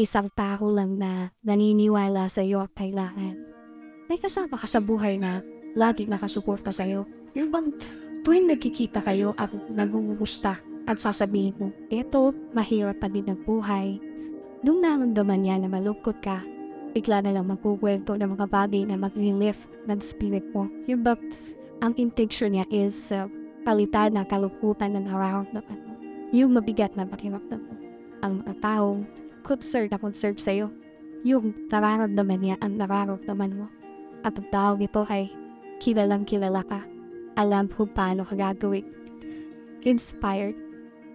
isang tao lang na naniniwala sa iyo at kailangan. May kasama ka sa buhay na lagi nakasuporta sa iyo. Yung bang tuwing nagkikita kayo at nagmumusta at sasabihin mo, eto, mahirap pa din ang buhay. Nung naramdaman niya na malungkot ka, bigla na lang magkukwento ng mga bagay na mag-relief ng spirit mo. Yung bang ang intention niya is palitan ng kalungkutan na nararamdaman mo. Yung mabigat na pakiramdam mo. Ang mga taong concerned sa'yo. Yung nararamdaman niya ang nararamdaman mo. At ang taong ito ay kilalang kilala ka. Alam kung paano ka gagawin. Inspired.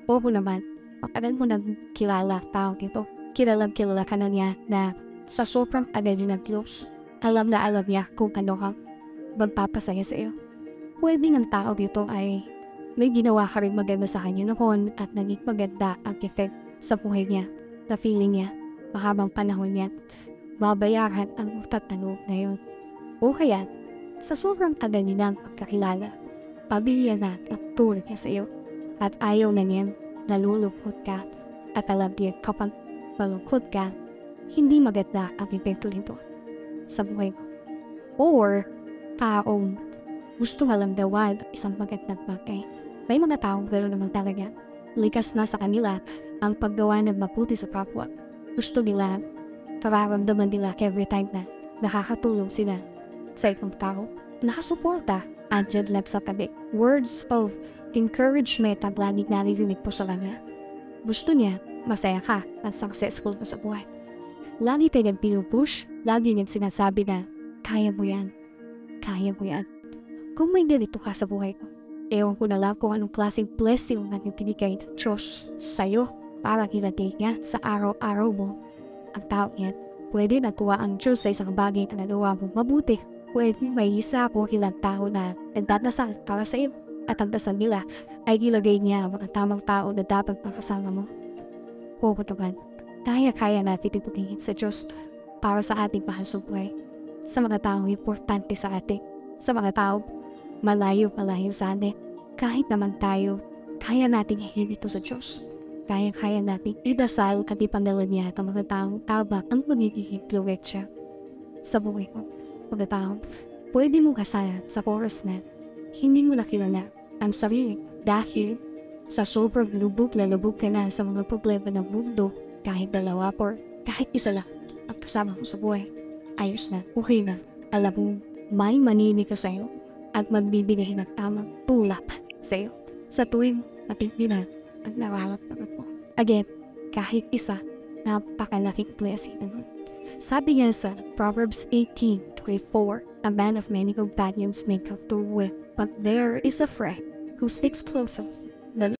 Oo naman, matagal mo nang kilala taong ito. Kilalang kilala ka na niya na sa sobrang tagal niyo ng Diyos, alam na alam niya kung ano kang magpapasaya sa iyo. Pwede ng tao dito ay may ginawa ka rin maganda sa kanya noon at naging maganda ang effect sa buhay niya, na feeling niya, mahabang panahon niya, babayaran ang utat na loob na yun. O kaya, sa sobrang tagal niyo ng pagkakilala, pamilya na at tulad niya sa iyo, at ayaw na niya, nalulungkot ka, at alam niya kapag malungkot ka, hindi maganda ang epekto nito sa buhay mo. Or, taong gusto malamdawan isang magandang bagay. May mga taong gano'n naman talaga. Likas na sa kanila ang paggawa ng mabuti sa kapwa. Gusto nila, pararamdaman nila every time na nakakatulong sila sa ibang tao. Nakasuporta, andyan lang sa tabi. Words of encouragement ang laging naririnig po sa kanya. Gusto niya, masaya ka at successful ka sa buhay. Lagi kanyang pinupush, lagi niyang sinasabi na, kaya mo yan, kaya mo yan. Kung may ganito ka sa buhay ko, ewan ko na lang kung anong klaseng blessing na binigay ng Diyos sa'yo para ilagay niya sa araw-araw mo. Ang tao yan, pwede natuwa ang Diyos sa isang bagay na nagawa mo mabuti. Pwede may isa o ilang tao na nagdadasal para sa iyo at ang dasal nila ay ilagay niya ang mga tamang tao na dapat makasama mo. Oo naman, kaya-kaya natin itutingin sa Diyos para sa ating mahal sa buhay, sa mga taong importante sa atin, sa mga taong malayo-malayo sa atin. Kahit naman tayo, kaya nating hihingi ito sa Diyos. Kaya-kaya nating idasal at ipandalan niya ang mga taong tama ang magiging impluwensya sa buhay mo. Mga taong pwede mo kasaya sa oras na hindi mo nakilala ang sarili dahil sa sobrang lubog na lubog ka na sa mga problema ng mundo, kahit dalawa or kahit isa lang ang kasama mo sa buhay. Ayos na, okay na. Alam mo, may manini ka sa'yo at magbibigay ng tamang tulap sa'yo sa tuwing matindi na ang nararamdaman mo. Again, kahit isa, napakalaking blessing naman. Sabi nga sa Proverbs 18:24, a man of many companions may come to with, but there is a friend who sticks closer than